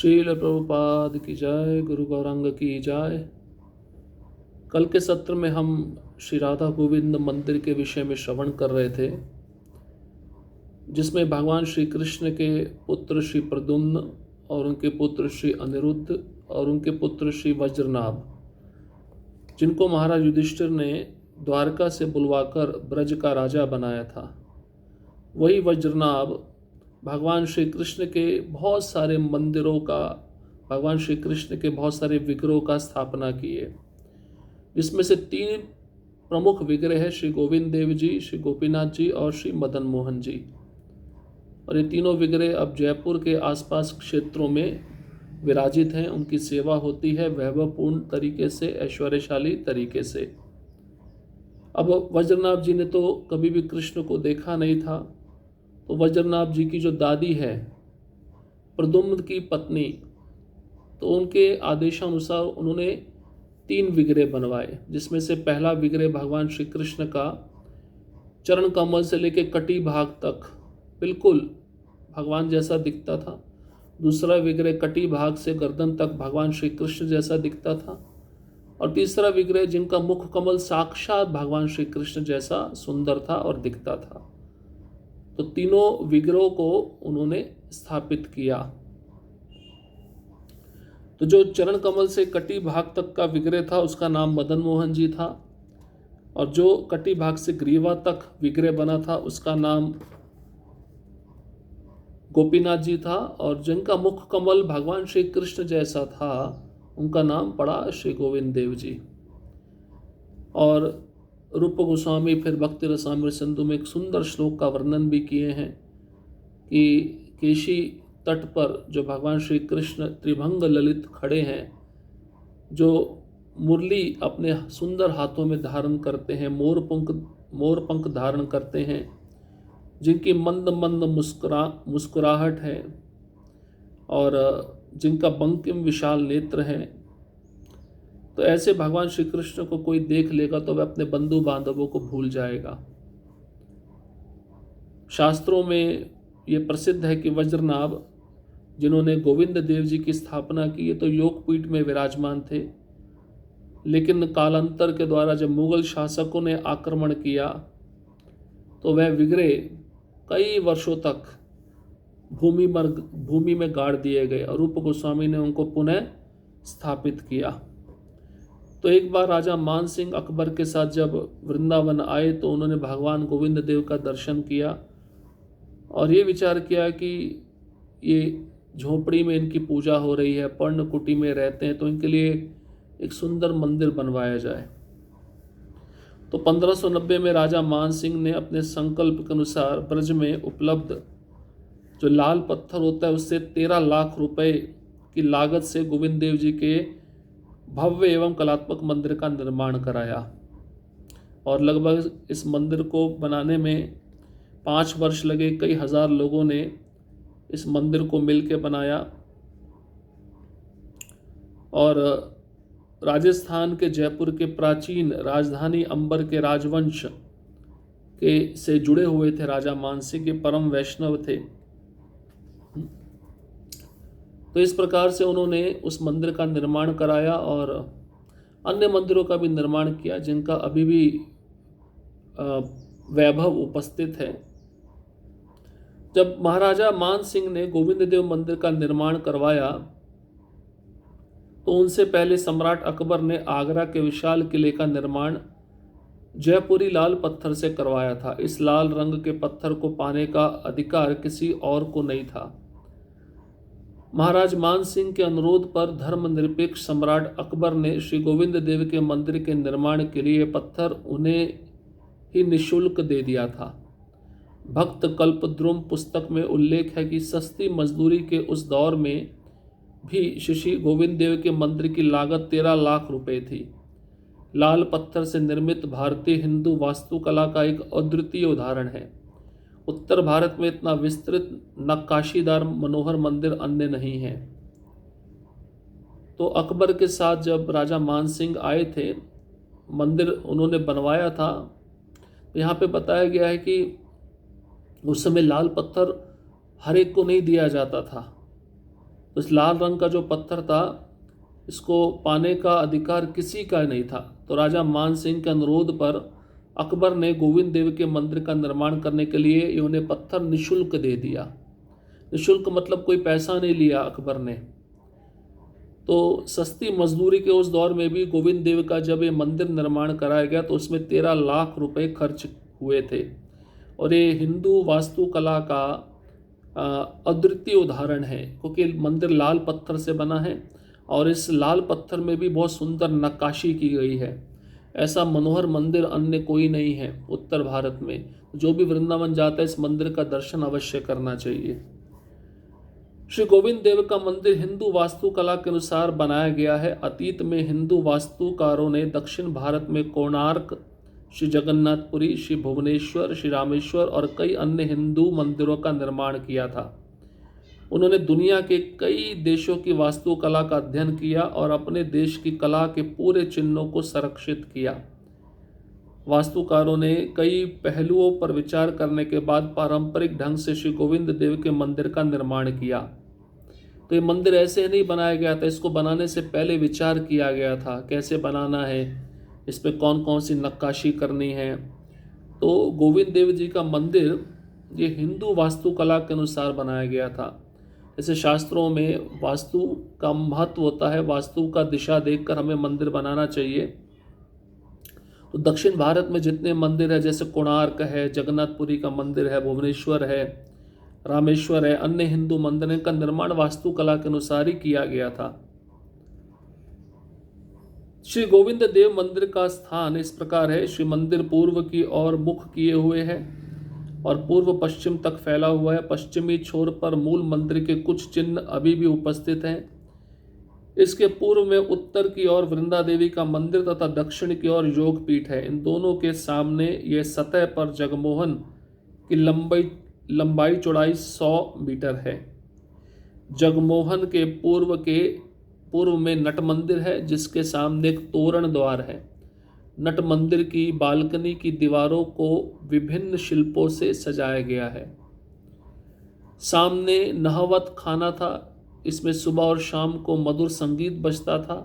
श्रील प्रभुपाद की जय, गुरु गौरांग की जय। कल के सत्र में हम श्री राधा गोविंद मंदिर के विषय में श्रवण कर रहे थे, जिसमें भगवान श्री कृष्ण के पुत्र श्री प्रद्युम्न और उनके पुत्र श्री अनिरुद्ध और उनके पुत्र श्री वज्रनाभ, जिनको महाराज युधिष्ठिर ने द्वारका से बुलवाकर ब्रज का राजा बनाया था, वही वज्रनाभ भगवान श्री कृष्ण के बहुत सारे मंदिरों का, भगवान श्री कृष्ण के बहुत सारे विग्रहों का स्थापना किए, जिसमें से 3 प्रमुख विग्रह है श्री गोविंद देव जी, श्री गोपीनाथ जी और श्री मदन मोहन जी। और ये तीनों विग्रह अब जयपुर के आसपास क्षेत्रों में विराजित हैं। उनकी सेवा होती है वैभवपूर्ण तरीके से, ऐश्वर्यशाली तरीके से। अब वज्रनाभ जी ने तो कभी भी कृष्ण को देखा नहीं था, तो वज्रनाभ जी की जो दादी है प्रद्युम्न की पत्नी, तो उनके आदेशानुसार उन्होंने 3 विग्रह बनवाए, जिसमें से पहला विग्रह भगवान श्री कृष्ण का चरण कमल से लेकर कटी भाग तक बिल्कुल भगवान जैसा दिखता था। दूसरा विग्रह कटी भाग से गर्दन तक भगवान श्री कृष्ण जैसा दिखता था। और तीसरा विग्रह जिनका मुख कमल साक्षात भगवान श्री कृष्ण जैसा सुंदर था और दिखता था। तो तीनों विग्रहों को उन्होंने स्थापित किया। तो जो चरण कमल से कटी भाग तक का विग्रह था उसका नाम मदन मोहन जी था, और जो कटी भाग से ग्रीवा तक विग्रह बना था उसका नाम गोपीनाथ जी था, और जिनका मुख कमल भगवान श्री कृष्ण जैसा था उनका नाम पड़ा श्री गोविंद देव जी। और रूप गोस्वामी फिर भक्ति रसामृत सिंधु में एक सुंदर श्लोक का वर्णन भी किए हैं कि केशी तट पर जो भगवान श्री कृष्ण त्रिभंग ललित खड़े हैं, जो मुरली अपने सुंदर हाथों में धारण करते हैं, मोर पंख धारण करते हैं, जिनकी मंद मंद मुस्कुराहट है और जिनका बंकिम विशाल नेत्र है, तो ऐसे भगवान श्री कृष्ण को कोई देख लेगा तो वह अपने बंधु बांधवों को भूल जाएगा। शास्त्रों में ये प्रसिद्ध है कि वज्रनाभ, जिन्होंने गोविंद देव जी की स्थापना की, ये तो योगपीठ में विराजमान थे, लेकिन कालांतर के द्वारा जब मुगल शासकों ने आक्रमण किया तो वह विग्रह कई वर्षों तक भूमि में गाड़ दिए गए और रूप गोस्वामी ने उनको पुनः स्थापित किया। तो एक बार राजा मान सिंह अकबर के साथ जब वृंदावन आए तो उन्होंने भगवान गोविंद देव का दर्शन किया और ये विचार किया कि ये झोपड़ी में इनकी पूजा हो रही है, पर्णकुटी में रहते हैं, तो इनके लिए एक सुंदर मंदिर बनवाया जाए। तो 1590 में राजा मान सिंह ने अपने संकल्प के अनुसार ब्रज में उपलब्ध जो लाल पत्थर होता है उससे 13 लाख रुपए की लागत से गोविंद देव जी के भव्य एवं कलात्मक मंदिर का निर्माण कराया। और लगभग इस मंदिर को बनाने में 5 वर्ष लगे। कई हजार लोगों ने इस मंदिर को मिलकर बनाया। और राजस्थान के जयपुर के प्राचीन राजधानी अंबर के राजवंश के से जुड़े हुए थे राजा मानसिंह के परम वैष्णव थे। तो इस प्रकार से उन्होंने उस मंदिर का निर्माण कराया और अन्य मंदिरों का भी निर्माण किया, जिनका अभी भी वैभव उपस्थित है। जब महाराजा मान सिंह ने गोविंद देव मंदिर का निर्माण करवाया तो उनसे पहले सम्राट अकबर ने आगरा के विशाल किले का निर्माण जयपुरी लाल पत्थर से करवाया था। इस लाल रंग के पत्थर को पाने का अधिकार किसी और को नहीं था। महाराज मान सिंह के अनुरोध पर धर्मनिरपेक्ष सम्राट अकबर ने श्री गोविंद देव के मंदिर के निर्माण के लिए पत्थर उन्हें ही निःशुल्क दे दिया था। भक्त कल्पद्रुम पुस्तक में उल्लेख है कि सस्ती मजदूरी के उस दौर में भी श्री गोविंद देव के मंदिर की लागत 13 लाख रुपए थी। लाल पत्थर से निर्मित भारतीय हिंदू वास्तुकला का एक अद्वितीय उदाहरण है। उत्तर भारत में इतना विस्तृत नक्काशीदार मनोहर मंदिर अन्य नहीं है। तो अकबर के साथ जब राजा मान सिंह आए थे, मंदिर उन्होंने बनवाया था। यहाँ पे बताया गया है कि उस समय लाल पत्थर हर एक को नहीं दिया जाता था। तो इस लाल रंग का जो पत्थर था, इसको पाने का अधिकार किसी का नहीं था। तो राजा मान सिंह के अनुरोध पर अकबर ने गोविंद देव के मंदिर का निर्माण करने के लिए इन्होंने पत्थर निशुल्क दे दिया। निशुल्क मतलब कोई पैसा नहीं लिया अकबर ने। तो सस्ती मजदूरी के उस दौर में भी गोविंद देव का जब ये मंदिर निर्माण कराया गया तो उसमें 13 लाख रुपए खर्च हुए थे। और ये हिंदू वास्तुकला का अद्वितीय उदाहरण है, क्योंकि मंदिर लाल पत्थर से बना है और इस लाल पत्थर में भी बहुत सुंदर नक्काशी की गई है। ऐसा मनोहर मंदिर अन्य कोई नहीं है उत्तर भारत में। जो भी वृंदावन जाता है इस मंदिर का दर्शन अवश्य करना चाहिए। श्री गोविंद देव का मंदिर हिंदू वास्तुकला के अनुसार बनाया गया है। अतीत में हिंदू वास्तुकारों ने दक्षिण भारत में कोणार्क, श्री जगन्नाथपुरी, श्री भुवनेश्वर, श्री रामेश्वर और कई अन्य हिंदू मंदिरों का निर्माण किया था। उन्होंने दुनिया के कई देशों की वास्तुकला का अध्ययन किया और अपने देश की कला के पूरे चिन्हों को संरक्षित किया। वास्तुकारों ने कई पहलुओं पर विचार करने के बाद पारंपरिक ढंग से श्री गोविंद देव के मंदिर का निर्माण किया। तो ये मंदिर ऐसे नहीं बनाया गया था, इसको बनाने से पहले विचार किया गया था कैसे बनाना है, इस पर कौन कौन सी नक्काशी करनी है। तो गोविंद देव जी का मंदिर ये हिंदू वास्तुकला के अनुसार बनाया गया था। जैसे शास्त्रों में वास्तु का महत्व होता है, वास्तु का दिशा देखकर हमें मंदिर बनाना चाहिए। तो दक्षिण भारत में जितने मंदिर है, जैसे कोणार्क है, जगन्नाथपुरी का मंदिर है, भुवनेश्वर है, रामेश्वर है, अन्य हिंदू मंदिरों का निर्माण वास्तुकला के अनुसार ही किया गया था। श्री गोविंद देव मंदिर का स्थान इस प्रकार है। श्री मंदिर पूर्व की ओर मुख किए हुए है और पूर्व पश्चिम तक फैला हुआ है। पश्चिमी छोर पर मूल मंदिर के कुछ चिन्ह अभी भी उपस्थित हैं। इसके पूर्व में उत्तर की ओर वृंदा देवी का मंदिर तथा दक्षिण की ओर योग पीठ है। इन दोनों के सामने ये सतह पर जगमोहन की लंबाई चौड़ाई 100 मीटर है। जगमोहन के पूर्व में नट मंदिर है, जिसके सामने एक तोरण द्वार है। नट मंदिर की बालकनी की दीवारों को विभिन्न शिल्पों से सजाया गया है। सामने नहवत खाना था, इसमें सुबह और शाम को मधुर संगीत बजता था।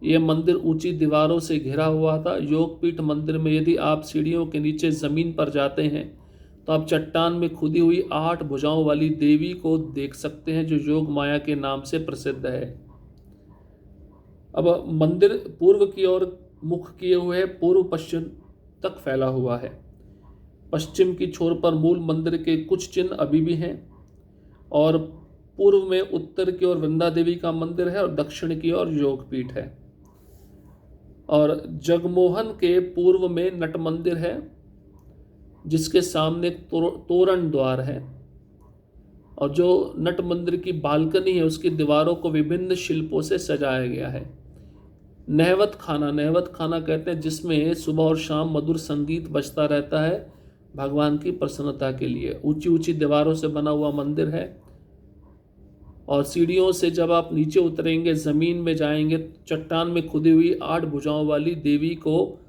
यह मंदिर ऊंची दीवारों से घिरा हुआ था। योगपीठ मंदिर में यदि आप सीढ़ियों के नीचे जमीन पर जाते हैं तो आप चट्टान में खुदी हुई 8 भुजाओं वाली देवी को देख सकते हैं, जो योग माया के नाम से प्रसिद्ध है। अब मंदिर पूर्व की ओर मुख किए हुए पूर्व पश्चिम तक फैला हुआ है। पश्चिम की छोर पर मूल मंदिर के कुछ चिन्ह अभी भी हैं और पूर्व में उत्तर की ओर वृंदा देवी का मंदिर है और दक्षिण की ओर योगपीठ है। और जगमोहन के पूर्व में नट मंदिर है, जिसके सामने तोरण द्वार है। और जो नट मंदिर की बालकनी है उसकी दीवारों को विभिन्न शिल्पों से सजाया गया है। नहवत खाना कहते हैं जिसमें सुबह और शाम मधुर संगीत बजता रहता है भगवान की प्रसन्नता के लिए। ऊंची ऊंची दीवारों से बना हुआ मंदिर है और सीढ़ियों से जब आप नीचे उतरेंगे, जमीन में जाएंगे, चट्टान में खुदी हुई 8 भुजाओं वाली देवी को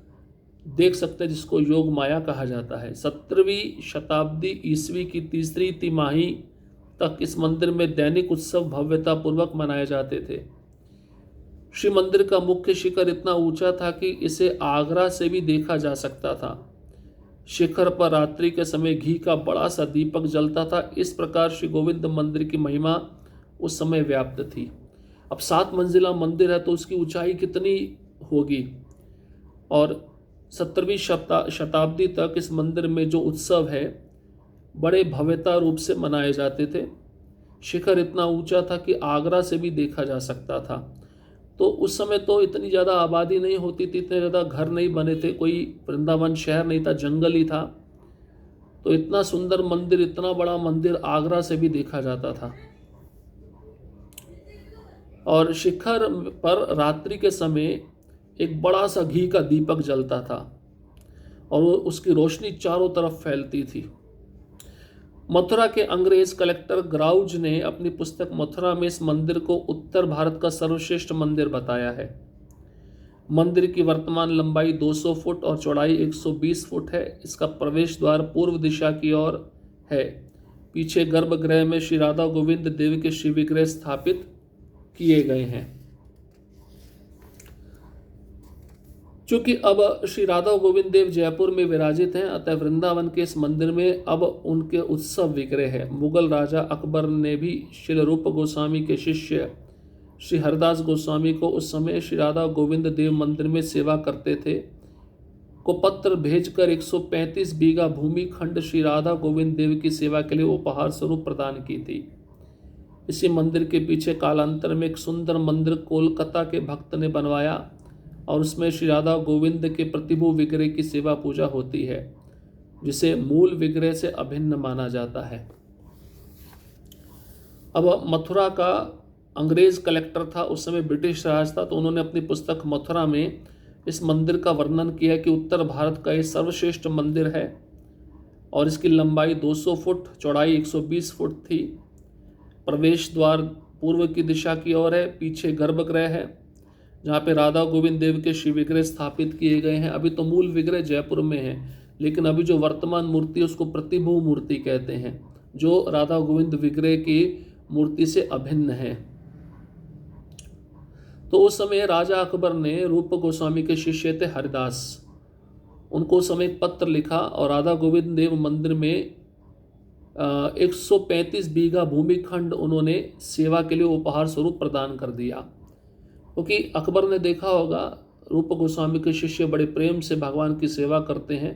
देख सकते हैं, जिसको योग माया कहा जाता है। 17वीं शताब्दी ईस्वी की तीसरी तिमाही तक इस मंदिर में दैनिक उत्सव भव्यता पूर्वक मनाए जाते थे। श्री मंदिर का मुख्य शिखर इतना ऊंचा था कि इसे आगरा से भी देखा जा सकता था। शिखर पर रात्रि के समय घी का बड़ा सा दीपक जलता था। इस प्रकार श्री गोविंद मंदिर की महिमा उस समय व्याप्त थी। अब 7 मंजिला मंदिर है तो उसकी ऊंचाई कितनी होगी। और 17वीं शताब्दी तक इस मंदिर में जो उत्सव है बड़े भव्यता रूप से मनाए जाते थे। शिखर इतना ऊंचा था कि आगरा से भी देखा जा सकता था। तो उस समय तो इतनी ज़्यादा आबादी नहीं होती थी, इतने ज़्यादा घर नहीं बने थे, कोई वृंदावन शहर नहीं था, जंगल ही था। तो इतना सुंदर मंदिर, इतना बड़ा मंदिर आगरा से भी देखा जाता था। और शिखर पर रात्रि के समय एक बड़ा सा घी का दीपक जलता था और उसकी रोशनी चारों तरफ फैलती थी। मथुरा के अंग्रेज कलेक्टर ग्राउज ने अपनी पुस्तक मथुरा में इस मंदिर को उत्तर भारत का सर्वश्रेष्ठ मंदिर बताया है। मंदिर की वर्तमान लंबाई 200 फुट और चौड़ाई 120 फुट है। इसका प्रवेश द्वार पूर्व दिशा की ओर है। पीछे गर्भगृह में श्री राधा गोविंद देव के शिव विग्रह स्थापित किए गए हैं। चूंकि अब श्री राधा गोविंद देव जयपुर में विराजित हैं, अतः वृंदावन के इस मंदिर में अब उनके उत्सव विग्रह है। मुगल राजा अकबर ने भी श्री रूप गोस्वामी के शिष्य श्री हरदास गोस्वामी को उस समय श्री राधा गोविंद देव मंदिर में सेवा करते थे को पत्र भेजकर 135 बीघा भूमि खंड श्री राधा गोविंद देव की सेवा के लिए उपहार स्वरूप प्रदान की थी। इसी मंदिर के पीछे कालांतर में एक सुंदर मंदिर कोलकाता के भक्त ने बनवाया और उसमें श्री राधा गोविंद के प्रतिभू विग्रह की सेवा पूजा होती है, जिसे मूल विग्रह से अभिन्न माना जाता है। अब मथुरा का अंग्रेज कलेक्टर था, उस समय ब्रिटिश राज था, तो उन्होंने अपनी पुस्तक मथुरा में इस मंदिर का वर्णन किया कि उत्तर भारत का ये सर्वश्रेष्ठ मंदिर है और इसकी लंबाई 200 फुट, चौड़ाई 120 फुट थी। प्रवेश द्वार पूर्व की दिशा की ओर है, पीछे गर्भगृह है जहाँ पे राधा गोविंद देव के शिव विग्रह स्थापित किए गए हैं। अभी तो मूल विग्रह जयपुर में है, लेकिन अभी जो वर्तमान मूर्ति है उसको प्रतिभू मूर्ति कहते हैं, जो राधा गोविंद विग्रह की मूर्ति से अभिन्न है। तो उस समय राजा अकबर ने रूप गोस्वामी के शिष्य थे हरिदास, उनको उस समय एक पत्र लिखा और राधा गोविंद देव मंदिर में 135 बीघा भूमि खंड उन्होंने सेवा के लिए उपहार स्वरूप प्रदान कर दिया। क्योंकि अकबर ने देखा होगा रूप गोस्वामी के शिष्य बड़े प्रेम से भगवान की सेवा करते हैं,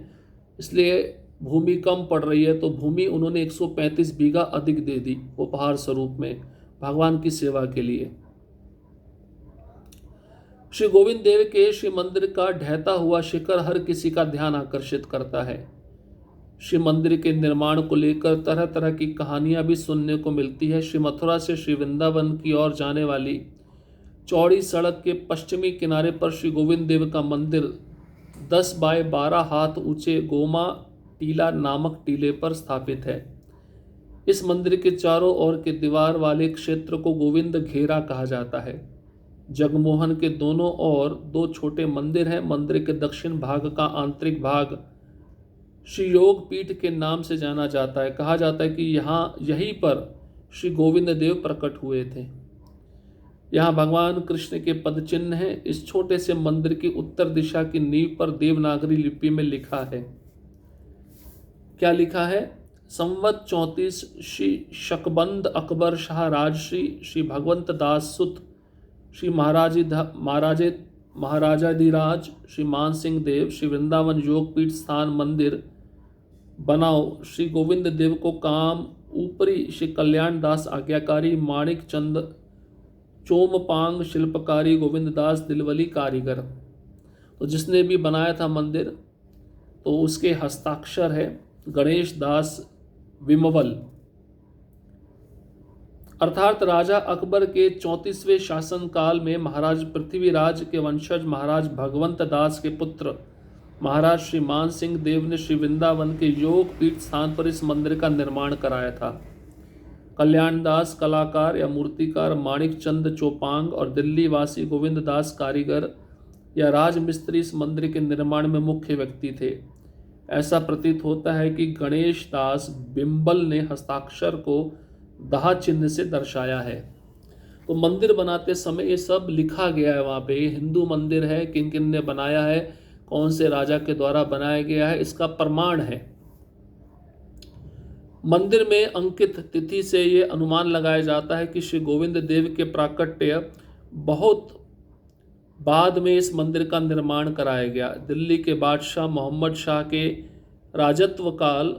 इसलिए भूमि कम पड़ रही है, तो भूमि उन्होंने 135 बीघा अधिक दे दी उपहार स्वरूप में भगवान की सेवा के लिए। श्री गोविंद देव के श्री मंदिर का ढहता हुआ शिखर हर किसी का ध्यान आकर्षित करता है। श्री मंदिर के निर्माण को लेकर तरह तरह की कहानियां भी सुनने को मिलती है। श्री मथुरा से श्री वृंदावन की ओर जाने वाली चौड़ी सड़क के पश्चिमी किनारे पर श्री गोविंद देव का मंदिर 10 बाय 12 हाथ ऊंचे गोमा टीला नामक टीले पर स्थापित है। इस मंदिर के चारों ओर के दीवार वाले क्षेत्र को गोविंद घेरा कहा जाता है। जगमोहन के दोनों ओर 2 छोटे मंदिर हैं। मंदिर के दक्षिण भाग का आंतरिक भाग श्री योग पीठ के नाम से जाना जाता है। कहा जाता है कि यहीं पर श्री गोविंद देव प्रकट हुए थे। यहाँ भगवान कृष्ण के पद चिन्ह हैं। इस छोटे से मंदिर की उत्तर दिशा की नींव पर देवनागरी लिपि में लिखा है, क्या लिखा है? संवत 34 श्री शकबंद अकबर शाह राजश्री श्री भगवंत दास सुत श्री महाराजाधिराज श्री मान सिंह देव श्री वृंदावन योगपीठ स्थान मंदिर बनाओ। श्री गोविंद देव को काम ऊपरी श्री कल्याण दास आज्ञाकारी माणिक चंद चोमपांग शिल्पकारी गोविंद दास दिलवली कारीगर। तो जिसने भी बनाया था मंदिर तो उसके हस्ताक्षर है गणेश दास विमवल। अर्थात राजा अकबर के 34वें शासनकाल में महाराज पृथ्वीराज के वंशज महाराज भगवंत दास के पुत्र महाराज श्री मान सिंह देव ने श्री वृंदावन के योग पीठ स्थान पर इस मंदिर का निर्माण कराया था। कल्याण दास कलाकार या मूर्तिकार माणिक चंद चौपांग और दिल्ली वासी गोविंद दास कारीगर या राजमिस्त्री इस मंदिर के निर्माण में मुख्य व्यक्ति थे। ऐसा प्रतीत होता है कि गणेश दास बिम्बल ने हस्ताक्षर को दाह चिन्ह से दर्शाया है। तो मंदिर बनाते समय ये सब लिखा गया है, वहाँ पे हिंदू मंदिर है, किन किन ने बनाया है, कौन से राजा के द्वारा बनाया गया है, इसका प्रमाण है। मंदिर में अंकित तिथि से ये अनुमान लगाया जाता है कि श्री गोविंद देव के प्राकट्य बहुत बाद में इस मंदिर का निर्माण कराया गया। दिल्ली के बादशाह मोहम्मद शाह के राजत्व काल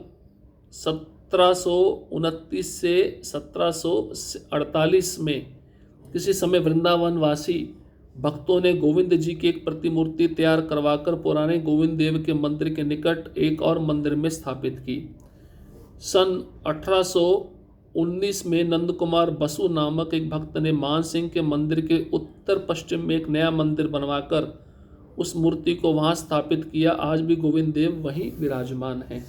1729 से 1748 में किसी समय वृंदावन वासी भक्तों ने गोविंद जी की एक प्रतिमूर्ति तैयार करवाकर पुराने गोविंद देव के मंदिर के निकट एक और मंदिर में स्थापित की। सन 1819 में नंद कुमार बसु नामक एक भक्त ने मान सिंह के मंदिर के उत्तर पश्चिम में एक नया मंदिर बनवाकर उस मूर्ति को वहां स्थापित किया। आज भी गोविंद देव वहीं विराजमान हैं।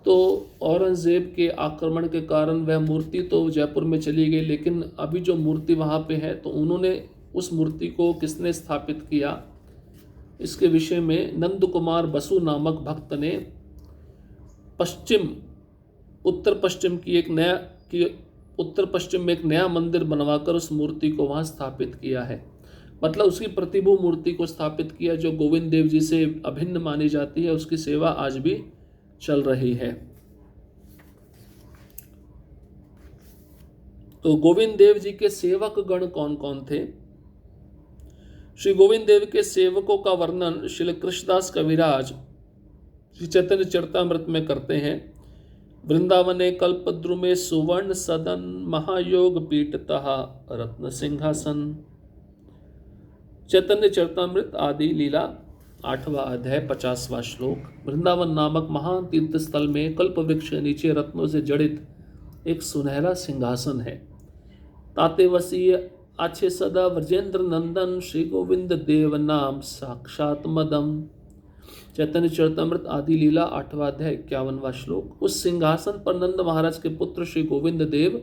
तो औरंगजेब के आक्रमण के कारण वह मूर्ति तो जयपुर में चली गई, लेकिन अभी जो मूर्ति वहाँ पे है तो उन्होंने उस मूर्ति को किसने स्थापित किया, इसके विषय में नंद कुमार बसु नामक भक्त ने पश्चिम उत्तर पश्चिम में एक नया मंदिर बनवाकर उस मूर्ति को वहाँ स्थापित किया है। मतलब उसकी प्रतिभू मूर्ति को स्थापित किया जो गोविंद देव जी से अभिन्न मानी जाती है, उसकी सेवा आज भी चल रही है। तो गोविंद देव जी के सेवक गण कौन कौन थे? श्री गोविंद देव के सेवकों का वर्णन श्री कृष्णदास कविराज श्री चैतन्य चरितामृत में करते हैं। वृंदावने कल्पद्रुमे सुवर्ण सदन महायोग पीठतः रत्न सिंहासन। चैतन्य चरितामृत आदि लीला 8वां अध्याय 50वां श्लोक। वृंदावन नामक महान तीर्थ स्थल में कल्प वृक्ष के नीचे रत्नों से जड़ित एक सुनहरा सिंहासन है। ताते वसीय अच्छे सदा व्रजेंद्र नंदन श्री गोविंद देव नाम साक्षात मदम। चैतन्य चरितामृत आदि लीला 8वां अध्याय 51वां श्लोक। उस सिंहासन पर नंद महाराज के पुत्र श्री गोविंद देव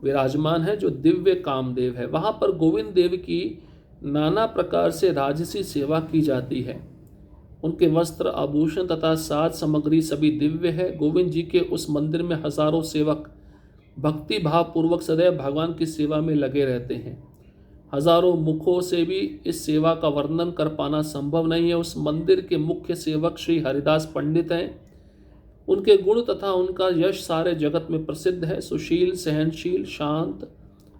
विराजमान है जो दिव्य कामदेव है। वहां पर गोविंद देव की नाना प्रकार से राजसी सेवा की जाती है। उनके वस्त्र आभूषण तथा साज सामग्री सभी दिव्य है। गोविंद जी के उस मंदिर में हजारों सेवक भक्ति भाव पूर्वक सदैव भगवान की सेवा में लगे रहते हैं। हजारों मुखों से भी इस सेवा का वर्णन कर पाना संभव नहीं है। उस मंदिर के मुख्य सेवक श्री हरिदास पंडित हैं। उनके गुण तथा उनका यश सारे जगत में प्रसिद्ध है। सुशील, सहनशील, शांत,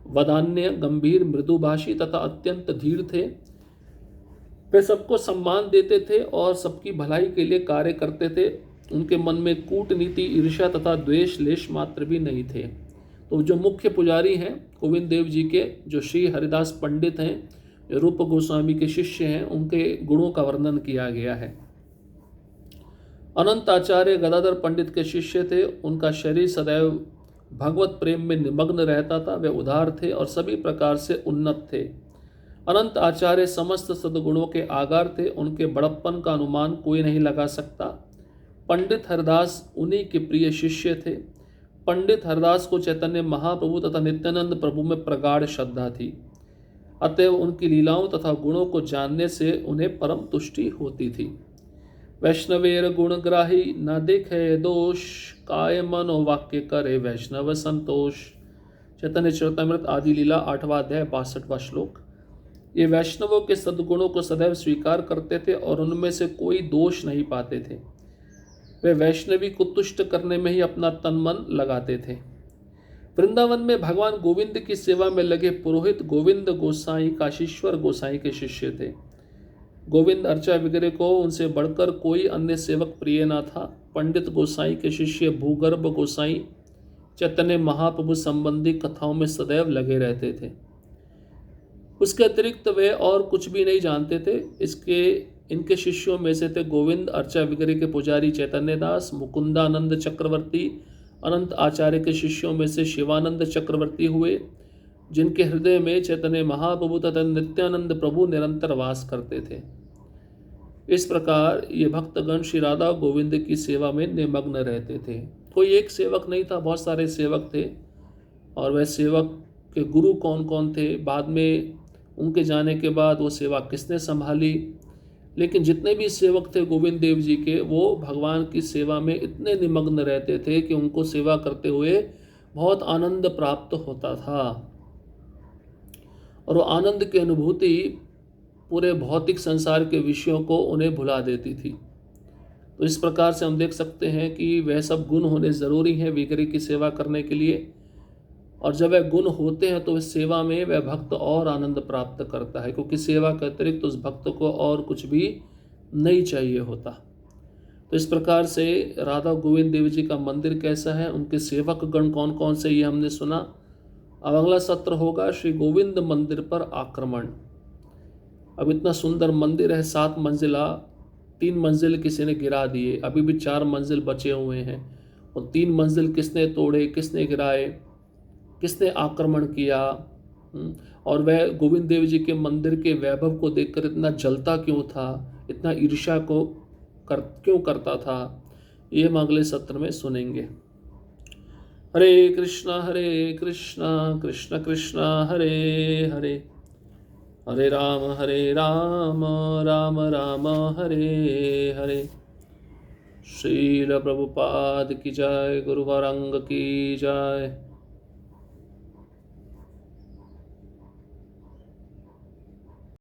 वदान्य, गंभीर, मृदुभाषी तथा अत्यंत धीर थे। वे सबको सम्मान देते थे और सबकी भलाई के लिए कार्य करते थे। उनके मन में कूटनीति, ईर्ष्या तथा द्वेष लेश मात्र भी नहीं थे। तो जो मुख्य पुजारी हैं गोविंद देव जी के, जो श्री हरिदास पंडित हैं, जो रूप गोस्वामी के शिष्य हैं, उनके गुणों का वर्णन किया गया है। अनंत आचार्य गदाधर पंडित के शिष्य थे। उनका शरीर सदैव भगवत प्रेम में निमग्न रहता था। वे उदार थे और सभी प्रकार से उन्नत थे। अनंत आचार्य समस्त सद्गुणों के आगार थे। उनके बड़प्पन का अनुमान कोई नहीं लगा सकता। पंडित हरदास उन्हीं के प्रिय शिष्य थे। पंडित हरदास को चैतन्य महाप्रभु तथा नित्यानंद प्रभु में प्रगाढ़ श्रद्धा थी। अतएव उनकी लीलाओं तथा गुणों को जानने से उन्हें परम तुष्टि होती थी। वैष्णवेर गुणग्राही न देखे दोष, काय मनो वाक्य करे वैष्णव संतोष। चैतन्य चरितामृत आदि लीला 8वां अध्याय 62वां श्लोक। ये वैष्णवों के सद्गुणों को सदैव स्वीकार करते थे और उनमें से कोई दोष नहीं पाते थे। वे वैष्णवी को तुष्ट करने में ही अपना तन मन लगाते थे। वृंदावन में भगवान गोविंद की सेवा में लगे पुरोहित गोविंद गोसाई काशीश्वर गोसाई के शिष्य थे। गोविंद अर्चा वगैरह को उनसे बढ़कर कोई अन्य सेवक प्रिय न था। पंडित गोसाई के शिष्य भूगर्भ गोसाई चैतन्य महाप्रभु संबंधी कथाओं में सदैव लगे रहते थे। उसके अतिरिक्त वे और कुछ भी नहीं जानते थे। इनके शिष्यों में से थे गोविंद अर्चा वगैरह के पुजारी चैतन्य दास, मुकुंदानंद चक्रवर्ती। अनंत आचार्य के शिष्यों में से शिवानंद चक्रवर्ती हुए, जिनके हृदय में चैतन्य महाप्रभु तथा नित्यानंद प्रभु निरंतर वास करते थे। इस प्रकार ये भक्तगण श्री राधा गोविंद की सेवा में निमग्न रहते थे। कोई एक सेवक नहीं था, बहुत सारे सेवक थे। और वह सेवक के गुरु कौन कौन थे, बाद में उनके जाने के बाद वो सेवा किसने संभाली, लेकिन जितने भी सेवक थे गोविंद देव जी के, वो भगवान की सेवा में इतने निमग्न रहते थे कि उनको सेवा करते हुए बहुत आनंद प्राप्त होता था। और वो आनंद की अनुभूति पूरे भौतिक संसार के विषयों को उन्हें भुला देती थी। तो इस प्रकार से हम देख सकते हैं कि वह सब गुण होने ज़रूरी हैं विग्रह की सेवा करने के लिए। और जब वह गुण होते हैं तो इस सेवा में वह भक्त और आनंद प्राप्त करता है, क्योंकि सेवा के अतिरिक्त उस भक्त को और कुछ भी नहीं चाहिए होता। तो इस प्रकार से राधा गोविंद देव जी का मंदिर कैसा है, उनके सेवक गण कौन कौन से, ये हमने सुना। अब अगला सत्र होगा श्री गोविंद मंदिर पर आक्रमण। अब इतना सुंदर मंदिर है, 7 मंजिला, 3 मंजिल किसी ने गिरा दिए, अभी भी 4 मंजिल बचे हुए हैं। और 3 मंजिल किसने तोड़े, किसने गिराए, किसने आक्रमण किया, और वह गोविंद देव जी के मंदिर के वैभव को देखकर इतना जलता क्यों था, इतना ईर्ष्या को क्यों करता था, ये हम अगले सत्र में सुनेंगे। हरे कृष्णा कृष्ण कृष्ण हरे हरे, हरे राम राम राम हरे हरे। श्रील प्रभुपाद की जय, गुरु गौरांग की जय।